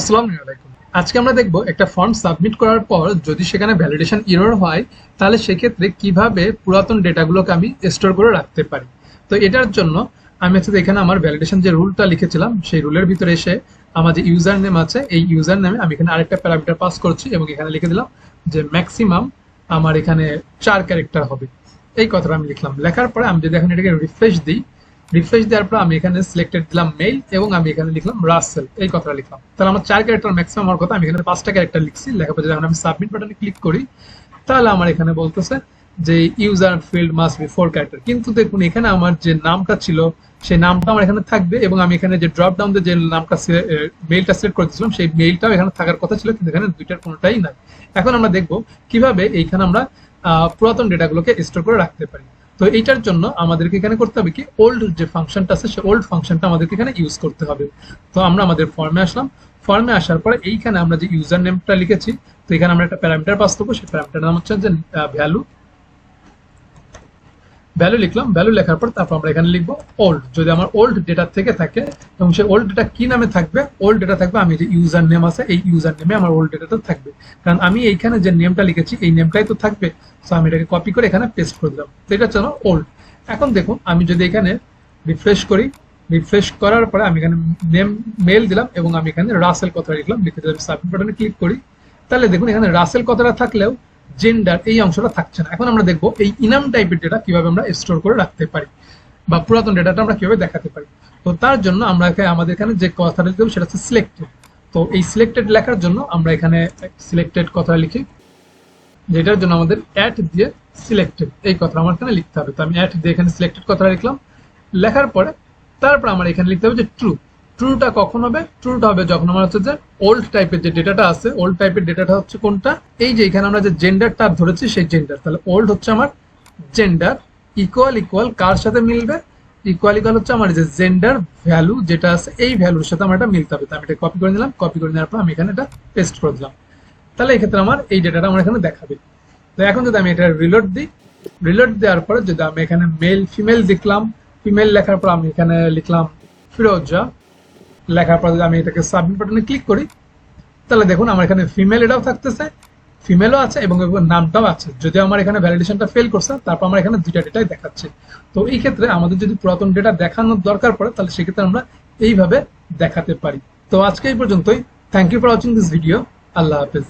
আসসালামু আলাইকুম। আজকে আমরা দেখব একটা ফর্ম সাবমিট করার পর যদি সেখানে ভ্যালিডেশন এরর হয় তাহলে সেক্ষেত্রে কিভাবে পুরাতন ডেটাগুলোকে আমি স্টোর করে রাখতে পারি। তো এটার জন্য আমি এখানে আমার ভ্যালিডেশন যে রুলটা লিখেছিলাম সেই রুলের ভিতরে এসে আমার যে ইউজার নেম আছে এই ইউজার নেমে আমি এখানে আরেকটা প্যারামিটার পাস করছি এবং এখানে লিখে দিলাম যে ম্যাক্সিমাম আমার এখানে 4 ক্যারেক্টার হবে। এই কথাটা আমি লিখলাম। লেখার পরে আমি যদি এখন এটাকে রিফ্রেশ দেওয়ার পর আমি এখানে সিলেক্টেড দিলাম মেইল এবং আমি এখানে লিখলাম রাসেল, এই কথাটা লিখলাম। তাহলে আমার 4 ক্যারেক্টার ম্যাক্সিমাম হওয়ার কথা, আমি এখানে 5টা ক্যারেক্টার লিখছি। লেখার পর যদি আমি সাবমিট বাটনে ক্লিক করি তাহলে আমার এখানে বলতেছে যে user field must be 4 character. কিন্তু দেখুন এখানে আমার যে নামটা ছিল সেই নামটা আমার এখানে থাকবে এবং আমি এখানে যে ড্রপ ডাউন যে নামটা মেইলটা সিলেক্ট করেছিলাম সেই মেইলটাও এখানে থাকার কথা ছিল, কিন্তু এখানে দুইটার কোনোটাই নাই। এখন আমরা দেখব কিভাবে এইখানে আমরা পুরাতন ডেটাগুলোকে স্টোর করে রাখতে পারি। তো এইটার জন্য আমাদেরকে এখানে করতে হবে কি, ওল্ড যে ফাংশনটা আছে সেই ওল্ড ফাংশনটা আমাদেরকে এখানে ইউজ করতে হবে। তো আমরা আমাদের ফর্মে আসলাম। ফর্মে আসার পরে এইখানে আমরা যে ইউজার নেমটা লিখেছি, তো এখানে আমরা একটা প্যারামিটার পাস করবো। সেই প্যারামিটার নাম হচ্ছে যে ভ্যালু লিখলাম। ভ্যালু লেখার পর তারপর আমরা এখানে লিখবো ওল্ড। যদি আমার ওল্ড ডেটা থেকে থাকে এবং সেই ওল্ড ডেটা কি নামে থাকবে, ওল্ড ডেটা থাকবে আমি যে ইউজার নেম আছে এই ইউজার নেমে আমার ওল্ড ডেটাটা থাকবে, কারণ আমি এইখানে যে নেমটা লিখেছি এই নেমটাই তো থাকবে। সো আমি এটাকে কপি করে এখানে পেস্ট করে দিলাম। তো এটা হচ্ছে ওল্ড। এখন দেখুন আমি যদি এখানে রিফ্রেশ করি, রিফ্রেশ করার পরে আমি এখানে নেম মেল দিলাম এবং আমি এখানে রাসেল কথাটা লিখলাম। লিখে যদি সাবমিট বাটনে ক্লিক করি তাহলে দেখুন এখানে রাসেল কথাটা থাকলেও জেন্ডার এই অংশটা থাকছে না। এখন আমরা দেখবো এই ইনাম টাইপের ডেটা কিভাবে আমরা স্টোর করে রাখতে পারি বা পুরাতন ডেটাটা আমরা কিভাবে দেখাতে পারি। তো তার জন্য আমরা আমাদের এখানে যে কথাটা লিখতে হবে সেটা হচ্ছে সিলেক্টেড। তো এই সিলেক্টেড লেখার জন্য আমরা এখানে সিলেক্টেড কথা লিখি, যেটার জন্য আমাদের অ্যাট দিয়ে সিলেক্টেড এই কথা আমার এখানে লিখতে হবে। তো আমি অ্যাট দিয়ে এখানে সিলেক্টেড কথাটা লিখলাম। লেখার পরে তারপর আমার এখানে লিখতে হবে যে ট্রু। ট্রুটা কখন হবে? ট্রুটা হবে যখন আমার হচ্ছে যে ওল্ড টাইপের যে ডেটাটা আছে, ওল্ড টাইপের ডেটাটা হচ্ছে কোনটা, এই যে এখানে আমরা যে জেন্ডারটা ধরেছি সেই জেন্ডার। তাহলে ওল্ড হচ্ছে আমার জেন্ডার, ইকুয়াল কার সাথে মিলবে, ইকুয়াল হচ্ছে আমার যে জেন্ডার ভ্যালু যেটা আছে এই ভ্যালুর সাথে আমার এটা মিলতে হবে। তো আমি এটা কপি করে নিলাম। কপি করে নেওয়ার পর আমি এখানে এটা পেস্ট করে দিলাম। তাহলে এই ক্ষেত্রে আমার এই ডেটাটা আমার এখানে দেখাবে। তো এখন যদি আমি এটা রিলোড দিই, রিলোড দেওয়ার পরে যদি আমি এখানে মেল ফিমেল দেখলাম, ফিমেল লেখার পর আমি এখানে লিখলাম ফিরোজা। লেখার পর যদি আমি এটাকে সাবমিট বাটনে ক্লিক করি তাহলে দেখুন আমার এখানে ফিমেল এটাও থাকতেছে, ফিমেলও আছে এবং নামটাও আছে। যদি আমার এখানে ভ্যালিডেশনটা ফেল করছে তারপর আমার এখানে দুইটা ডেটাই দেখাচ্ছে। তো এই ক্ষেত্রে আমাদের যদি পুরাতন ডেটা দেখানোর দরকার পড়ে তাহলে সেক্ষেত্রে আমরা এইভাবে দেখাতে পারি। তো আজকে এই পর্যন্তই। Thank you for watching this video. আল্লাহ হাফেজ।